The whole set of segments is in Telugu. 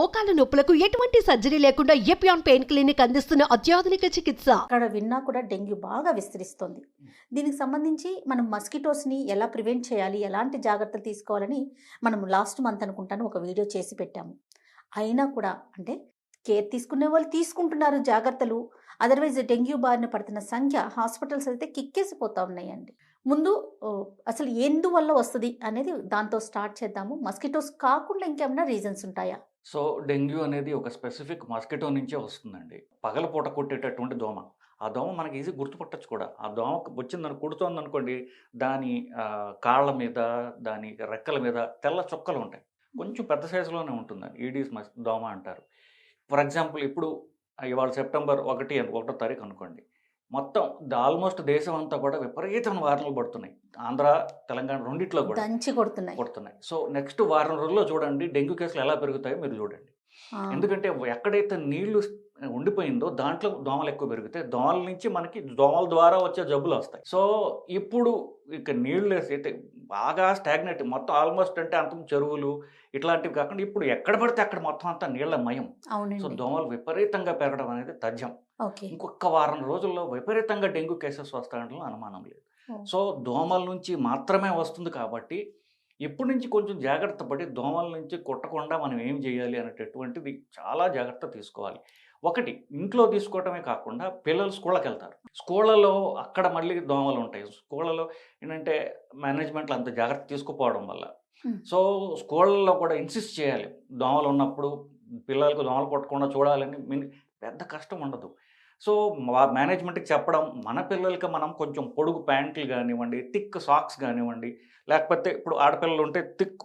మోకాల నొప్పులకు ఎటువంటి సర్జరీ లేకుండా ఎపియాన్ పెయిన్ క్లినిక్ అందిస్తున్న అత్యాధునిక చికిత్స. అక్కడ విన్నా కూడా డెంగ్యూ బాగా విస్తరిస్తోంది. దీనికి సంబంధించి మనం మస్కిటోస్ని ఎలా ప్రివెంట్ చేయాలి, ఎలాంటి జాగ్రత్తలు తీసుకోవాలని మనం లాస్ట్ మంత్ అనుకుంటాను ఒక వీడియో చేసి పెట్టాము. అయినా కూడా అంటే కేర్ తీసుకునే వాళ్ళు తీసుకుంటున్నారు జాగ్రత్తలు. అదర్వైజ్ డెంగ్యూ బారిన పడుతున్న సంఖ్య హాస్పిటల్స్ అయితే కిక్కేసిపోతా ఉన్నాయండి. ముందు అసలు ఎందువల్ల వస్తుంది అనేది దాంతో స్టార్ట్ చేద్దాము. మస్కిటోస్ కాకుండా ఇంకేమైనా రీజన్స్ ఉంటాయా? సో డెంగ్యూ అనేది ఒక స్పెసిఫిక్ మస్కిటో నుంచే వస్తుందండి. పగలపూట కొట్టేటటువంటి దోమ. ఆ దోమ మనకి ఈజీ గుర్తుపట్టచ్చు కూడా. ఆ దోమ వచ్చిందని కుడుతోంది అనుకోండి, దాని కాళ్ళ మీద, దాని రెక్కల మీద తెల్ల చుక్కలు ఉంటాయి. కొంచెం పెద్ద సైజులోనే ఉంటుందండి. ఈడీస్ దోమ అంటారు. ఫర్ ఎగ్జాంపుల్ ఇప్పుడు ఇవాళ సెప్టెంబర్ 1వ తారీఖు అనుకోండి, మొత్తం ఆల్మోస్ట్ దేశం అంతా కూడా విపరీతమైన వారణలు పడుతున్నాయి. ఆంధ్ర, తెలంగాణ రెండిట్లో కూడా దంచి కొడుతున్నాయి. సో నెక్స్ట్ వారం రోజుల్లో చూడండి డెంగ్యూ కేసులు ఎలా పెరుగుతాయో మీరు చూడండి. ఎందుకంటే ఎక్కడైతే నీళ్లు ఉండిపోయిందో దాంట్లో దోమలు ఎక్కువ పెరుగుతాయి. దోమల నుంచి మనకి దోమల ద్వారా వచ్చే జబ్బులు వస్తాయి. సో ఇప్పుడు ఇక నీళ్లు అయితే బాగా స్టాగ్నేట్ మొత్తం ఆల్మోస్ట్ అంటే అంత చెరువులు ఇట్లాంటివి కాకుండా ఇప్పుడు ఎక్కడ పడితే అక్కడ మొత్తం అంతా నీళ్ల మయం. సో దోమలు విపరీతంగా పెరగడం అనేది తథ్యం. ఇంకొక వారం రోజుల్లో విపరీతంగా డెంగ్యూ కేసెస్ వస్తాయంటే అనుమానం లేదు. సో దోమల నుంచి మాత్రమే వస్తుంది కాబట్టి ఇప్పటి నుంచి కొంచెం జాగ్రత్త పడి దోమల నుంచి కొట్టకుండా మనం ఏం చేయాలి అనేటటువంటిది చాలా జాగ్రత్త తీసుకోవాలి. ఒకటి ఇంట్లో తీసుకోవటమే కాకుండా పిల్లలు స్కూళ్ళకి వెళ్తారు. స్కూళ్ళలో అక్కడ మళ్ళీ దోమలు ఉంటాయి. స్కూళ్ళలో ఏంటంటే మేనేజ్మెంట్లు అంత జాగ్రత్త తీసుకుపోవడం వల్ల సో స్కూళ్ళలో కూడా ఇన్సిస్ట్ చేయాలి. దోమలు ఉన్నప్పుడు పిల్లలకు దోమలు కొట్టకుండా చూడాలని పెద్ద కష్టం ఉండదు. సో మేనేజ్మెంట్కి చెప్పడం, మన పిల్లలకి మనం కొంచెం పొడుగు ప్యాంట్లు కానివ్వండి, థిక్ సాక్స్ కానివ్వండి, లేకపోతే ఇప్పుడు ఆడపిల్లలు ఉంటే థిక్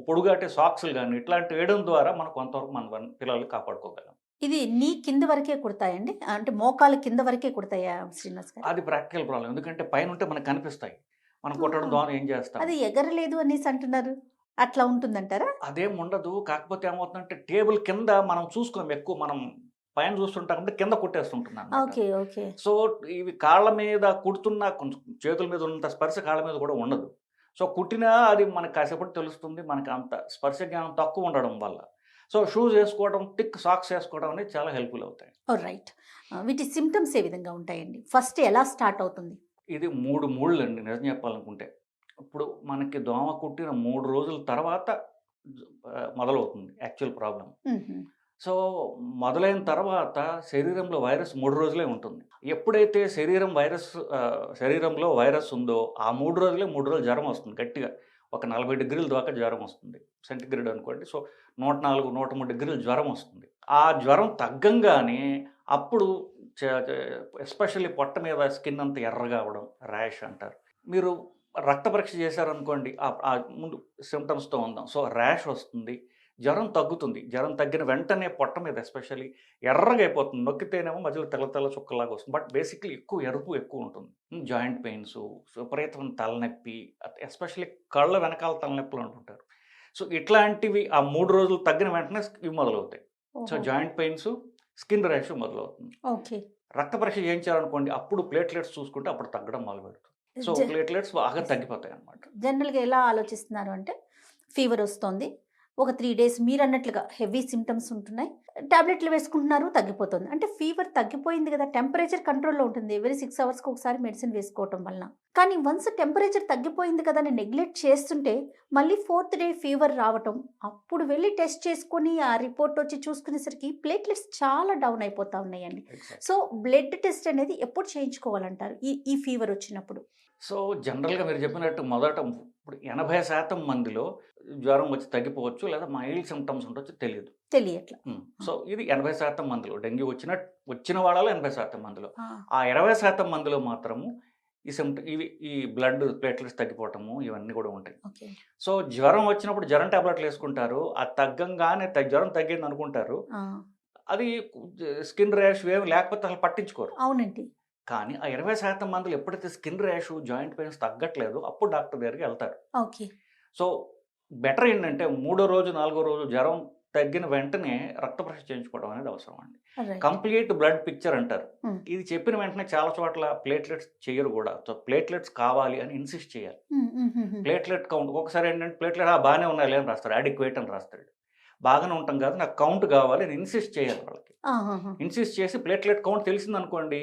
పొడుగాటే సాక్స్లు కానీ ఇట్లాంటివి వేయడం ద్వారా మనం కొంతవరకు మన పిల్లల్ని కాపాడుకోగలం. ఇది నీ కింద వరకే కుడతాయండి, అంటే మోకాలు కింద వరకే కుడతాయా శ్రీనివాస్ గారు? అది ప్రాక్టికల్ ప్రాబ్లం. ఎందుకంటే పైన ఉంటే మనకు కనిపిస్తాయి. మనం కొట్టడం ద్వారా ఏం చేస్తాం? అది ఎగరలేదు అనేసి అంటున్నారు, అట్లా ఉంటుందంటారా? అదేం ఉండదు. కాకపోతే ఏమవుతుందంటే టేబుల్ కింద మనం చూసుకోం, ఎక్కువ మనం పైన చూస్తుంటాం అంటే కింద కుట్టేస్తుంటున్నాను. సో ఇవి కాళ్ళ మీద కుడుతున్నా కొంచెం చేతుల మీద ఉన్నంత స్పర్శ కాళ్ళ మీద కూడా ఉండదు. సో కుట్టినా అది మనకు కాసేపటి తెలుస్తుంది. మనకి అంత స్పర్శ జ్ఞానం తక్కువ ఉండడం వల్ల సో షూస్ వేసుకోవడం, థిక్ సాక్స్ వేసుకోవడం అనేది చాలా హెల్ప్ఫుల్ అవుతాయి. రైట్. వీటి సిమ్టమ్స్ ఏ విధంగా ఉంటాయండి? ఫస్ట్ ఎలా స్టార్ట్ అవుతుంది? ఇది 3 మూళ్ళు అండి నిజం చెప్పాలనుకుంటే. ఇప్పుడు మనకి దోమ కుట్టిన 3 రోజుల తర్వాత మొదలవుతుంది యాక్చువల్ ప్రాబ్లం. సో మొదలైన తర్వాత శరీరంలో వైరస్ 3 రోజులే ఉంటుంది. ఎప్పుడైతే శరీరంలో వైరస్ ఉందో ఆ 3 రోజులే 3 రోజులు జ్వరం వస్తుంది. గట్టిగా ఒక 40 డిగ్రీల దాకా జ్వరం వస్తుంది, సెంటిగ్రేడ్ అనుకోండి. సో 104, 103 డిగ్రీల జ్వరం వస్తుంది. ఆ జ్వరం తగ్గంగానే అప్పుడు ఎస్పెషల్లీ పొట్ట మీద స్కిన్ అంతా ఎర్రగా అవ్వడం, ర్యాష్ అంటారు. మీరు రక్త పరీక్ష చేశారనుకోండి, ముందు సిమ్టమ్స్తో ఉందాం. సో ర్యాష్ వస్తుంది, జ్వరం తగ్గుతుంది. జ్వరం తగ్గిన వెంటనే పొట్ట మీద ఎస్పెషల్లీ ఎర్రగా అయిపోతుంది. నొక్కితేనేమో మధ్యలో తెల్ల తెల్ల చుక్కలాగా వస్తుంది. బట్ బేసిక్లీ ఎరుపు ఎక్కువ ఉంటుంది. జాయింట్ పెయిన్స్, విపరీతమైన తలనొప్పి, ఎస్పెషల్లీ కళ్ళ వెనకాల తలనొప్పులు అంటుంటారు. సో ఇట్లాంటివి ఆ 3 రోజులు తగ్గిన వెంటనే ఇవి మొదలవుతాయి. So joint pains, skin rash మొదలవుతుంది. రక్త పరీక్ష చేయించారనుకోండి, అప్పుడు ప్లేట్లెట్స్ చూసుకుంటే అప్పుడు తగ్గడం మొదలు పెడుతుంది. సో ప్లేట్లెట్స్ బాగా తగ్గిపోతాయి అన్నమాట. జనరల్గా ఎలా ఆలోచిస్తున్నారు అంటే ఫీవర్ వస్తుంది, ఒక 3 డేస్ మీరు అన్నట్లుగా హెవీ సిమ్టమ్స్ ఉంటున్నాయి, టాబ్లెట్లు వేసుకుంటున్నారు, తగ్గిపోతుంది. అంటే ఫీవర్ తగ్గిపోయింది కదా, టెంపరేచర్ కంట్రోల్లో ఉంటుంది. ఎవరీ 6 అవర్స్కి ఒకసారి మెడిసిన్ వేసుకోవటం వలన. కానీ వన్స్ టెంపరేచర్ తగ్గిపోయింది కదా అని నెగ్లెక్ట్ చేస్తుంటే మళ్ళీ 4th డే ఫీవర్ రావటం, అప్పుడు వెళ్ళి టెస్ట్ చేసుకొని ఆ రిపోర్ట్ వచ్చి చూసుకునేసరికి ప్లేట్లెట్స్ చాలా డౌన్ అయిపోతూ ఉన్నాయండి. సో బ్లడ్ టెస్ట్ అనేది ఎప్పుడు చేయించుకోవాలంటారు ఈ ఫీవర్ వచ్చినప్పుడు? సో జనరల్గా మీరు చెప్పినట్టు మొదట ఇప్పుడు 80% మందిలో జ్వరం వచ్చి తగ్గిపోవచ్చు, లేదా మైల్డ్ సిమ్టమ్స్ ఉండొచ్చు, తెలియట్లా. సో ఇది 80% మందిలో డెంగ్యూ వచ్చిన వాళ్ళలో 80% మందిలో. ఆ 20% మందిలో మాత్రము ఈ బ్లడ్ ప్లేట్లెట్స్ తగ్గిపోవటము ఇవన్నీ కూడా ఉంటాయి. సో జ్వరం వచ్చినప్పుడు జ్వరం టాబ్లెట్లు వేసుకుంటారు, అది తగ్గంగానే జ్వరం తగ్గింది అనుకుంటారు. అది స్కిన్ ర్యాష్ ఏమి లేకపోతే అసలు పట్టించుకోరు. అవునండి. కానీ ఆ 20% మందిలో ఎప్పుడైతే స్కిన్ ర్యాష్, జాయింట్ పెయిన్స్ తగ్గట్లేదు అప్పుడు డాక్టర్ దగ్గరికి వెళ్తారు. సో బెటర్ ఏంటంటే 3వ రోజు 4వ రోజు జ్వరం తగ్గిన వెంటనే రక్త పరీక్ష చేయించుకోవడం అనేది అవసరం అండి. కంప్లీట్ బ్లడ్ పిక్చర్ అంటారు. ఇది చెప్పిన వెంటనే చాలా చోట్ల ప్లేట్లెట్స్ చేయరు కూడా. సో ప్లేట్లెట్స్ కావాలి అని ఇన్సిస్ట్ చేయాలి. ప్లేట్లెట్ కౌంట్ ఒకసారి ఏంటంటే ప్లేట్లెట్ బాగానే ఉన్నాయి అని రాస్తాడు, అడిక్వేట్ అని రాస్తాడు. బాగానే ఉంటాం కాదు, నాకు కౌంట్ కావాలి అని ఇన్సిస్ట్ చేయాలి వాళ్ళకి. ఆహాహా. ఇన్సిస్ట్ చేసి ప్లేట్లెట్ కౌంట్ తెలిసింది అనుకోండి,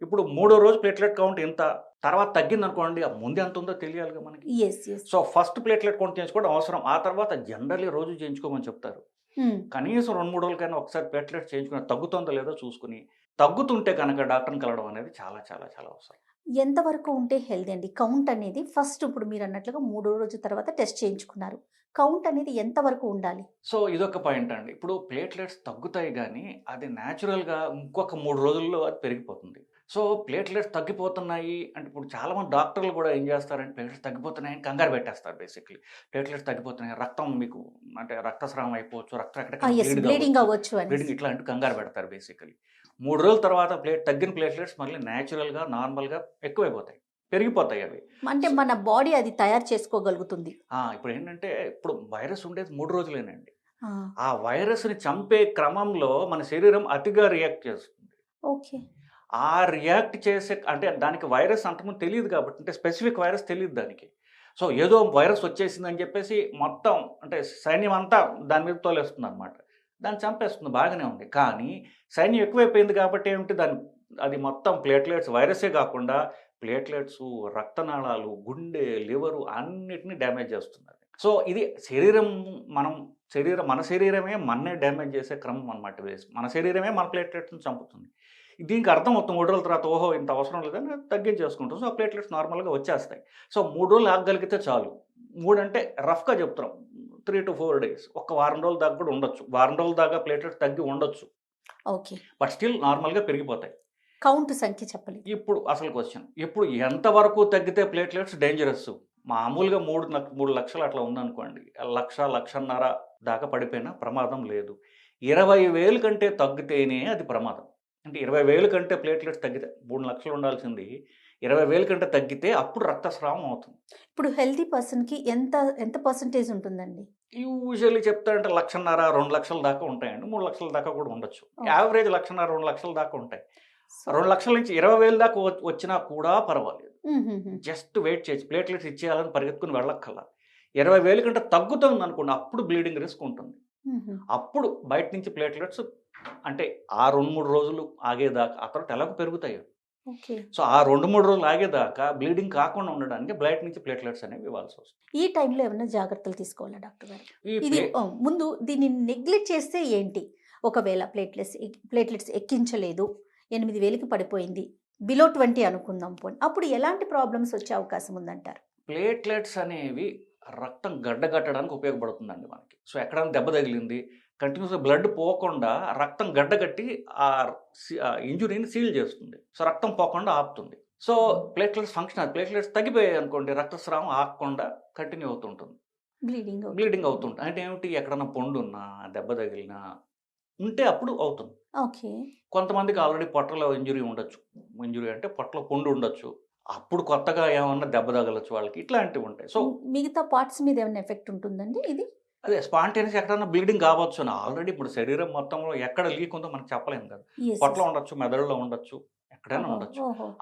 ఇప్పుడు 3వ రోజు ప్లేట్లెట్ కౌంట్ ఇంత, తర్వాత తగ్గింది అనుకోండి, ఆ ముందు ఎంత ఉందో తెలియాలిగా మనకి. Yes yes. So first platelet count చేయించుకోవడం అవసరం. ఆ తర్వాత జనరల్లీ రోజు చేయించుకోమని చెప్తారు. కనీసం 2-3 రోజులకైనా ఒకసారి ప్లేట్లెట్ చేయించుకుని తగ్గుతుందో లేదో చూసుకుని, తగ్గుతుంటే కనుక డాక్టర్ని కలవడం అనేది చాలా చాలా చాలా అవసరం. ఎంతవరకు ఉంటే హెల్దీ అండి కౌంట్ అనేది? ఫస్ట్ ఇప్పుడు మీరు అన్నట్లుగా 3వ రోజు తర్వాత టెస్ట్ చేయించుకున్నారు, కౌంట్ అనేది ఎంతవరకు ఉండాలి? సో ఇదొక పాయింట్ అండి. ఇప్పుడు ప్లేట్లెట్స్ తగ్గుతాయి కానీ అది న్యాచురల్గా ఇంకొక 3 రోజుల్లో అది పెరిగిపోతుంది. సో ప్లేట్లెట్స్ తగ్గిపోతున్నాయి అంటే ఇప్పుడు చాలామంది డాక్టర్లు కూడా ఏం చేస్తారంటే ప్లేట్లెట్స్ తగ్గిపోతున్నాయని కంగారు పెట్టేస్తారు. బేసిక్లీ ప్లేట్లెట్స్ తగ్గిపోతున్నాయి, రక్తం మీకు అంటే రక్తస్రావం అయిపోవచ్చు, రక్తం బ్లీడింగ్ అవ్వచ్చు అని బ్లీడింగ్ ఇట్లాంటి కంగారు పెడతారు. బేసికలీ 3 రోజుల తర్వాత తగ్గిన ప్లేట్లెట్స్ మళ్ళీ న్యాచురల్గా నార్మల్గా ఎక్కువైపోతాయి, పెరిగిపోతాయి అవి. అంటే మన బాడీ అది తయారు చేసుకోగలుగుతుంది. ఇప్పుడు ఏంటంటే ఇప్పుడు వైరస్ ఉండేది 3 రోజులేనండి. ఆ వైరస్ని చంపే క్రమంలో మన శరీరం అతిగా రియాక్ట్ చేస్తుంది. ఓకే. ఆ రియాక్ట్ చేసే అంటే దానికి వైరస్ అంతకుముందు తెలియదు కాబట్టి, అంటే స్పెసిఫిక్ వైరస్ తెలియదు దానికి. సో ఏదో వైరస్ వచ్చేసిందని చెప్పేసి మొత్తం అంటే సైన్యం అంతా దాని మీద తోలేస్తుంది అనమాట, దాన్ని చంపేస్తుంది, బాగానే ఉంది. కానీ సైన్యం ఎక్కువైపోయింది కాబట్టి ఏమిటి అది మొత్తం ప్లేట్లెట్స్, వైరసే కాకుండా ప్లేట్లెట్స్, రక్తనాళాలు, గుండె, లివరు అన్నిటిని డ్యామేజ్ చేస్తున్నది. సో ఇది మన శరీరమే మన్నే డ్యామేజ్ చేసే క్రమం అనమాట. మన శరీరమే మన ప్లేట్లెట్స్ని చంపుతుంది. దీనికి అర్థం అవుతుంది 3 రోజుల తర్వాత, ఓహో ఇంత అవసరం లేదని తగ్గించేసుకుంటాం. సో ఆ ప్లేట్లెట్స్ నార్మల్గా వచ్చేస్తాయి. సో 3 రోజులు ఆగగలిగితే చాలు. 3 అంటే రఫ్గా చెప్తున్నాం, 3 to 4 days, ఒక వారం రోజుల దాకా కూడా ఉండొచ్చు. వారం రోజుల దాకా ప్లేట్లెట్స్ తగ్గి ఉండొచ్చు. ఓకే. బట్ స్టిల్ నార్మల్గా పెరిగిపోతాయి. కౌంట్ సంఖ్య చెప్పలేదు. ఇప్పుడు అసలు క్వశ్చన్, ఇప్పుడు ఎంతవరకు తగ్గితే ప్లేట్లెట్స్ డేంజరస్? మామూలుగా 3 లక్షలు అట్లా ఉందనుకోండి, 1,00,000-1,50,000 దాకా పడిపోయినా ప్రమాదం లేదు. 20,000 కంటే తగ్గితేనే అది ప్రమాదం. అంటే 20,000 కంటే ప్లేట్లెట్స్ తగ్గితే, 3 లక్షలు ఉండాల్సింది 20,000 కంటే తగ్గితే అప్పుడు రక్తస్రావం అవుతుంది. ఇప్పుడు హెల్తీ పర్సన్కి ఎంత పర్సంటేజ్ ఉంటుందండి? యూజువల్లీ చెప్తారంటే 1,50,000-2 లక్షల దాకా ఉంటాయండి. 3 లక్షల దాకా కూడా ఉండొచ్చు. యావరేజ్ 1,50,000-2 లక్షల దాకా ఉంటాయి. 2 లక్షల నుంచి 20,000 దాకా వచ్చినా కూడా పర్వాలేదు. జస్ట్ వెయిట్ చేసి ప్లేట్లెట్స్ ఇచ్చేయాలని పరిగెత్తుకుని వెళ్ళక్కల్లా. 20,000 కంటే తగ్గుతుంది అనుకోండి, అప్పుడు బ్లీడింగ్ రిస్క్ ఉంటుంది. అప్పుడు బయట నుంచి ప్లేట్లెట్స్ అంటే ఆ 2-3 రోజులు ఆగేదాకా, ఆ తర్వాత ఎలాగో పెరుగుతాయి. సో ఆ 2-3 రోజులు ఆగేదాకా బ్లీడింగ్ కాకుండా ఉండడానికి బయట నుంచి ప్లేట్లెట్స్ అనేవి ఇవ్వాల్సి వస్తుంది. ఈ టైంలో ఏమైనా జాగ్రత్తలు తీసుకోవాలా డాక్టర్ గారు? ఇది ముందు దీన్ని నెగ్లెక్ట్ చేస్తే ఏంటి? ఒకవేళ ప్లేట్లెట్స్ ఎక్కించలేదు, 8,000కి పడిపోయింది, బిలో 20 అనుకుందాం పోనీ, అప్పుడు ఎలాంటి ప్రాబ్లమ్స్ వచ్చే అవకాశం ఉందంటారు? ప్లేట్లెట్స్ అనేవి రక్తం గడ్డగట్టడానికి ఉపయోగపడుతుందండి మనకి. సో ఎక్కడైనా దెబ్బ తగిలింది, కంటిన్యూస్గా బ్లడ్ పోకుండా రక్తం గడ్డగట్టి ఆ ఇంజురీని సీల్ చేస్తుంది. సో రక్తం పోకుండా ఆపుతుంది. సో ప్లేట్లెట్స్ ఫంక్షన్, అది ప్లేట్లెట్స్ తగ్గిపోయాయి అనుకోండి, రక్తస్రావం ఆగకుండా కంటిన్యూ అవుతుంటుంది, బ్లీడింగ్ అవుతుంటుంది. అంటే ఏమిటి, ఎక్కడన్నా పొండు ఉన్నా, దెబ్బ తగిలినా ఉంటే అప్పుడు అవుతుంది. ఓకే. కొంతమందికి ఆల్రెడీ పొట్టలో ఇంజురీ ఉండొచ్చు, ఇంజురీ అంటే పొట్టలో పొండు ఉండొచ్చు, అప్పుడు కొత్తగా ఏమన్నా దెబ్బ తగలచ్చు వాళ్ళకి, ఇట్లాంటివి ఉంటాయి. సో మిగతా పార్ట్స్ మీద ఏమైనా ఎఫెక్ట్ ఉంటుందండి ఇది? అదే స్పాంటేనియస్ ఎక్కడన్నా బ్లీడింగ్ కావచ్చు అని, ఆల్రెడీ ఇప్పుడు శరీరం మొత్తంలో ఎక్కడ లీక్ ఉందో మనకు చెప్పలేము కదా. పొట్టలో ఉండొచ్చు, మెదడులో ఉండొచ్చు, ఎక్కడైనా ఉండొచ్చు,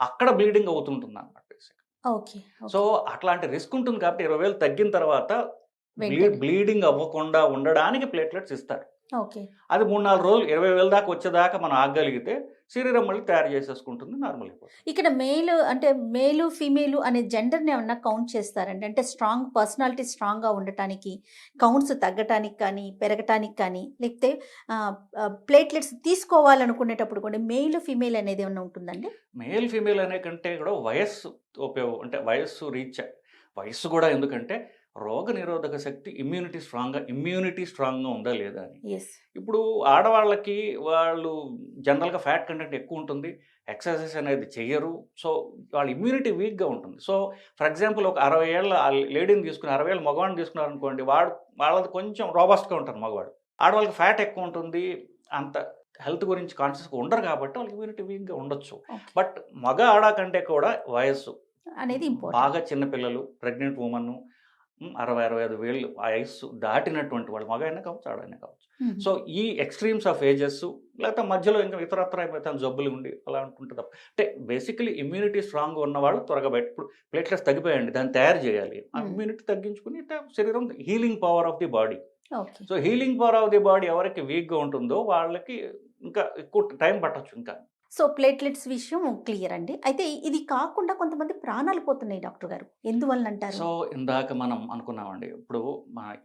అక్కడ బ్లీడింగ్ అవుతుంటుంది అన్నమాట. సో అట్లాంటి రిస్క్ ఉంటుంది కాబట్టి 20,000 తగ్గిన తర్వాత బ్లీడింగ్ అవ్వకుండా ఉండడానికి ప్లేట్లెట్స్ ఇస్తారు. అది 3-4 రోజులు 20,000 దాకా వచ్చేదాకా మనం ఆగగలిగితే శరీరం మళ్ళీ తయారు చేసేసుకుంటుంది, నార్మల్ అయిపోతుంది. ఇక్కడ మేలు ఫీమేల్ అనే జెండర్ని ఏమన్నా కౌంట్ చేస్తారండి? అంటే పర్సనాలిటీ స్ట్రాంగ్గా ఉండటానికి, కౌంట్స్ తగ్గటానికి కానీ పెరగటానికి కానీ, లేకపోతే ప్లేట్లెట్స్ తీసుకోవాలనుకునేటప్పుడు కూడా మెయిల్ ఫీమేల్ అనేది ఏమన్నా ఉంటుందండి? మేల్ ఫీమేల్ అనే కంటే కూడా వయస్సు ఉపయోగం, అంటే వయస్సు కూడా, ఎందుకంటే రోగ నిరోధక శక్తి, ఇమ్యూనిటీ స్ట్రాంగ్గా ఉందా లేదా అని. ఇప్పుడు ఆడవాళ్ళకి వాళ్ళు జనరల్గా ఫ్యాట్ కంటెంట్ ఎక్కువ ఉంటుంది, ఎక్సర్సైజ్ అనేది చెయ్యరు, సో వాళ్ళ ఇమ్యూనిటీ వీక్గా ఉంటుంది. సో ఫర్ ఎగ్జాంపుల్ ఒక 60 ఏళ్ళ లేడీని తీసుకుని 60 ఏళ్ళ మగవాడిని తీసుకున్నారనుకోండి, వాళ్ళది కొంచెం రోబస్ట్గా ఉంటారు మగవాడు. ఆడవాళ్ళకి ఫ్యాట్ ఎక్కువ ఉంటుంది, అంత హెల్త్ గురించి కాన్షియస్గా ఉండరు కాబట్టి వాళ్ళకి ఇమ్యూనిటీ వీక్గా ఉండొచ్చు. బట్ మగ ఆడ కంటే కూడా వయస్సు అనేది బాగా చిన్నపిల్లలు, ప్రెగ్నెంట్ ఉమెన్, 60-65 ఏళ్ళు వయస్సు దాటినటువంటి వాళ్ళు, మగ అయినా కావచ్చు, ఆడైనా కావచ్చు. సో ఈ ఎక్స్ట్రీమ్స్ ఆఫ్ ఏజెస్, లేకపోతే మధ్యలో ఇంకా ఇతరత్ర జబ్బులు ఉండి అలా అనుకుంటుంది. అంటే బేసికలీ ఇమ్యూనిటీ స్ట్రాంగ్ ఉన్న వాళ్ళు త్వరగా బయట, ఇప్పుడు ప్లేట్లెట్స్ తగ్గిపోయండి, దాన్ని తయారు చేయాలి, ఆ ఇమ్యూనిటీ తగ్గించుకుని శరీరం healing power of the body okay. So healing power of the body ఎవరికి వీక్గా ఉంటుందో వాళ్ళకి ఇంకా ఎక్కువ టైం పట్టొచ్చు ఇంకా. సో ప్లేట్లెట్స్ విషయం క్లియర్ అండి. అయితే ఇది కాకుండా కొంతమంది ప్రాణాలు పోతున్నాయి డాక్టర్ గారు, ఎందువల్ల అంటారు? సో ఇందాక మనం అనుకున్నామండి, ఇప్పుడు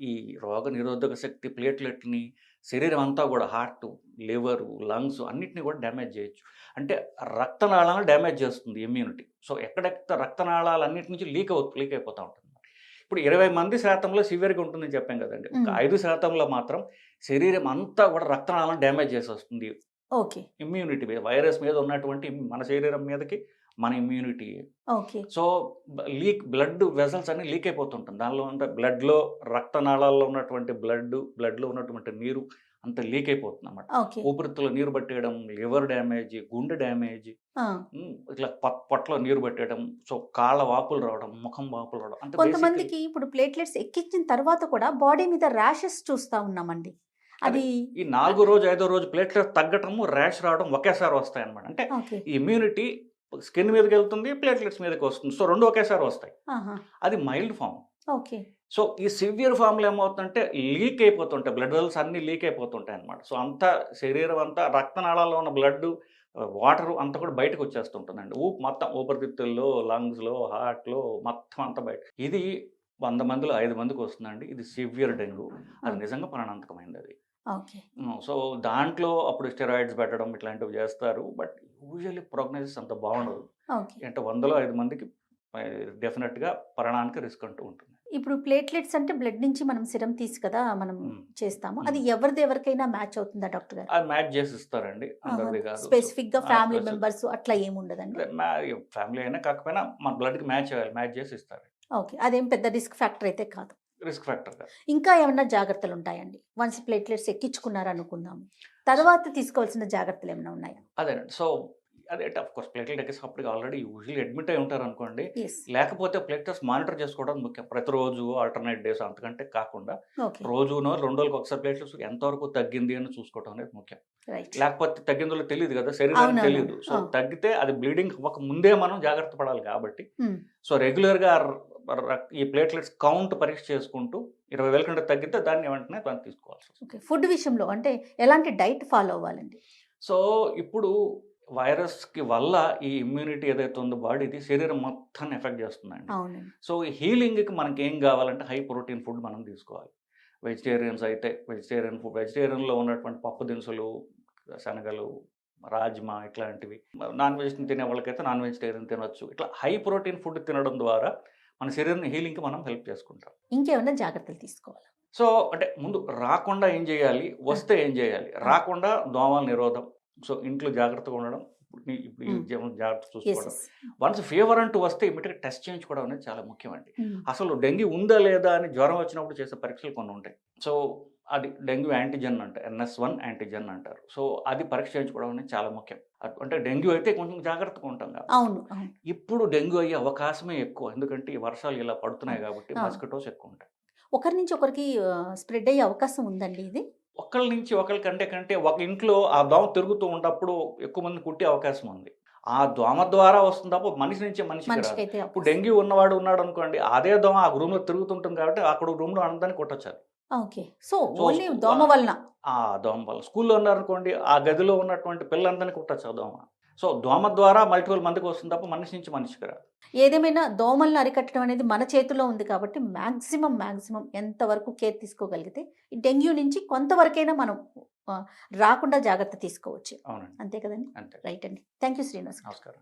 ఈ రోగ నిరోధక శక్తి ప్లేట్లెట్ని శరీరం అంతా కూడా హార్ట్, లివరు, లంగ్స్ అన్నిటిని కూడా డ్యామేజ్ చేయొచ్చు. అంటే రక్తనాళాలను డ్యామేజ్ చేస్తుంది ఇమ్యూనిటీ. సో ఎక్కడెక్కడ రక్తనాళాలు అన్నిటి నుంచి లీక్ అయిపోతూ ఉంటుంది. ఇప్పుడు 20% సివియర్గా ఉంటుందని చెప్పాం కదండి, ఒక 5% మాత్రం శరీరం అంతా కూడా రక్తనాళాలను డ్యామేజ్ చేసి వస్తుంది. ఓకే. ఇమ్యూనిటీ మీద, వైరస్ మీద ఉన్నటువంటి మన శరీరం మీదకి మన immunity. Okay. So blood vessels అన్ని లీక్ అయిపోతుంటుంది. దానిలో ఉంటే బ్లడ్లో, రక్తనాళాల్లో ఉన్నటువంటి బ్లడ్లో ఉన్నటువంటి నీరు అంత లీక్ అయిపోతుంది అన్నమాట. ఓకే. ఊపిరితిత్తులో నీరు పట్టేయడం, లివర్ డ్యామేజ్, గుండె డ్యామేజ్, ఇట్లా పొట్టలో నీరు పట్టేయడం, సో కాళ్ళ వాపులు రావడం, ముఖం వాపులు రావడం. అంటే కొంతమందికి ఇప్పుడు ప్లేట్లెట్స్ ఎక్కించిన తర్వాత కూడా బాడీ మీద ర్యాషెస్ చూస్తా ఉన్నామండి. అది ఈ 4వ రోజు 5వ రోజు ప్లేట్లెట్ తగ్గటము, ర్యాష్ రావడం ఒకేసారి వస్తాయి అన్నమాట. అంటే ఓకే. ఈ ఇమ్యూనిటీ స్కిన్ మీదకి వెళ్తుంది, ప్లేట్లెట్స్ మీదకి వస్తుంది. సో రెండు ఒకేసారి వస్తాయి. అది మైల్డ్ ఫామ్. ఓకే. సో ఈ సివియర్ ఫామ్లో ఏమవుతుందంటే లీక్ అయిపోతుంటాయి, బ్లడ్ వెల్స్ అన్నీ లీక్ అయిపోతుంటాయి అనమాట. సో అంతా శరీరం అంతా రక్తనాళాల్లో ఉన్న బ్లడ్, వాటర్ అంతా కూడా బయటకు వచ్చేస్తుంటుందండి. మొత్తం ఊపిరితిత్తుల్లో, లంగ్స్లో, హార్ట్లో మొత్తం అంతా బయట. ఇది 100 మందిలో 5 మందికి వస్తుందండి. ఇది సివియర్ డెంగ్యూ. అది నిజంగా ప్రాణాంతకమైంది అది. ఓకే. సో దాంట్లో అప్పుడు స్టెరాయిడ్స్ పెట్టడం ఇట్లాంటివి చేస్తారు. బట్ యూజువల్లీ ప్రోగ్నోసిస్ అంత బాగుండదు. ఓకే. అంటే 100లో 5 మందికి డెఫినెట్గా ప్రాణానికి రిస్క్ అంటూ ఉంటుంది. ఇప్పుడు ప్లేట్లెట్స్ అంటే బ్లడ్ నుంచి మనం సిరం తీసి కదా మనం చేస్తాము. అది ఎవరికైనా మ్యాచ్ అవుతుందా డాక్టర్ గారు? అది మ్యాచ్ చేసి ఇస్తారండి, అందరిది కాదు. స్పెసిఫిక్ గా ఫ్యామిలీ మెంబర్స్ అట్లా ఏముండదండి? ఫ్యామిలీ అయినా కాకపోయినా మన బ్లడ్కి మ్యాచ్ అవ్వాలి, మ్యాచ్ చేసి ఇస్తారు. ఓకే. అదేం పెద్ద రిస్క్ ఫ్యాక్టర్ అయితే కాదు. రిస్క్ ఫ్యాక్టర్ కాదు. ఇంకా ఏమన్నా జాగ్రత్తలు ఉంటాయండి? వన్స్ ప్లేట్లెట్స్ ఎక్కించుకున్నారు అనుకుందాము, తర్వాత తీసుకోవాల్సిన జాగ్రత్తలు ఏమైనా ఉన్నాయా? అదేనండి. సో అదే అఫ్ కోర్స్ ప్లేట్లెట్ ఎక్కినప్పటికి ఆల్రెడీ యూజువల్లీ అడ్మిట్ అయి ఉంటారు అనుకోండి. Yes. లేకపోతే ప్లేట్లెట్స్ మానిటర్ చేసుకోవడం ముఖ్యం. ప్రతిరోజు ఆల్టర్నేట్ డేస్ అంతకంటే కాకుండా ఓకే. రోజునో 2 రోజులకు ఒకసారి ప్లేట్లెట్స్ ఎంతవరకు తగ్గింది అని చూసుకోవడం అనేది ముఖ్యం. రైట్. లేకపోతే తగ్గిందో తెలియదు కదా, శరీరానికి అవునవును. తెలియదు. సో తగ్గితే అది బ్లీడింగ్ అవ్వక ముందే మనం జాగ్రత్త పడాలి కాబట్టి. Hmm. సో రెగ్యులర్గా ఈ ప్లేట్లెట్స్ కౌంట్ పరీక్ష చేసుకుంటూ 20,000 కంటే తగ్గితే దాన్ని వెంటనే తీసుకోవాల్సి వస్తుంది. ఓకే. ఫుడ్ విషయంలో అంటే ఎలాంటి డైట్ ఫాలో అవ్వాలండి? సో ఇప్పుడు వైరస్కి వల్ల ఈ ఇమ్యూనిటీ ఏదైతే ఉందో బాడీది శరీరం మొత్తాన్ని ఎఫెక్ట్ చేస్తుందండి. అవునండి. సో ఈ హీలింగ్కి మనకి ఏం కావాలంటే హై ప్రోటీన్ ఫుడ్ మనం తీసుకోవాలి. వెజిటేరియన్స్ అయితే వెజిటేరియన్లో ఉన్నటువంటి పప్పు దినుసులు, శనగలు, రాజ్మా ఇట్లాంటివి. నాన్ వెజ్ తినే వాళ్ళకైతే నాన్ వెజిటేరియన్ తినొచ్చు. ఇట్లా హై ప్రోటీన్ ఫుడ్ తినడం ద్వారా మన శరీరం హీలింగ్కి మనం హెల్ప్ చేసుకుంటాం. ఇంకేమైనా జాగ్రత్తలు తీసుకోవాలి? సో అంటే ముందు రాకుండా ఏం చేయాలి, వస్తే ఏం చేయాలి? రాకుండా దోమల నిరోధం. సో ఇంట్లో జాగ్రత్తగా ఉండడం, ఇప్పుడు జాగ్రత్త చూసుకోవడం. వన్స్ ఫీవర్ అంటూ వస్తే ఇమీడియట్గా టెస్ట్ చేయించుకోవడం అనేది చాలా ముఖ్యమండి. అసలు డెంగ్యూ ఉందా లేదా అని జ్వరం వచ్చినప్పుడు చేసే పరీక్షలు కొన్ని ఉంటాయి. సో అది డెంగ్యూ యాంటీజెన్ అంటారు, NS1 యాంటీజెన్ అంటారు. సో అది పరీక్ష చేయించుకోవడం అనేది చాలా ముఖ్యం. అంటే డెంగ్యూ అయితే కొంచెం జాగ్రత్తగా ఉంటాం కదా. అవును. ఇప్పుడు డెంగ్యూ అయ్యే అవకాశమే ఎక్కువ, ఎందుకంటే ఈ వర్షాలు ఇలా పడుతున్నాయి కాబట్టి మస్కిటోస్ ఎక్కువ ఉంటాయి. ఒకరి నుంచి ఒకరికి స్ప్రెడ్ అయ్యే అవకాశం ఉందండి ఇది? ఒకళ్ళ నుంచి ఒకరి కంటే ఒక ఇంట్లో ఆ దోమ తిరుగుతూ ఉన్నప్పుడు ఎక్కువ మంది కుట్టే అవకాశం ఉంది. ఆ దోమ ద్వారా వస్తుంది తప్ప మనిషి నుంచి మనిషికి రాదు. ఇప్పుడు డెంగ్యూ ఉన్నాడు అనుకోండి, అదే దోమ ఆ రూమ్లో తిరుగుతుంటుంది కాబట్టి అక్కడ రూమ్లో అందరినీ కొట్టొచ్చారు. ఓకే. సో ఓన్లీ దోమ వలన? దోమ వల్ల. స్కూల్లో ఉన్నారనుకోండి, ఆ గదిలో ఉన్నటువంటి పిల్లలందరినీ కుట్టచ్చు ఆ దోమ. సో దోమ ద్వారా మల్టిపుల్ మందికి వస్తుంది తప్ప మనిషి నుంచి మనిషికి రాదు. ఏదేమైనా దోమలను అరికట్టడం అనేది మన చేతిలో ఉంది కాబట్టి మ్యాక్సిమం ఎంతవరకు కేర్ తీసుకోగలిగితే ఈ డెంగ్యూ నుంచి కొంతవరకైనా మనం రాకుండా జాగ్రత్త తీసుకోవచ్చు. అవునండి. అంతే కదండి? అంతే. రైట్ అండి. Thank you Srinivas. నమస్కారం.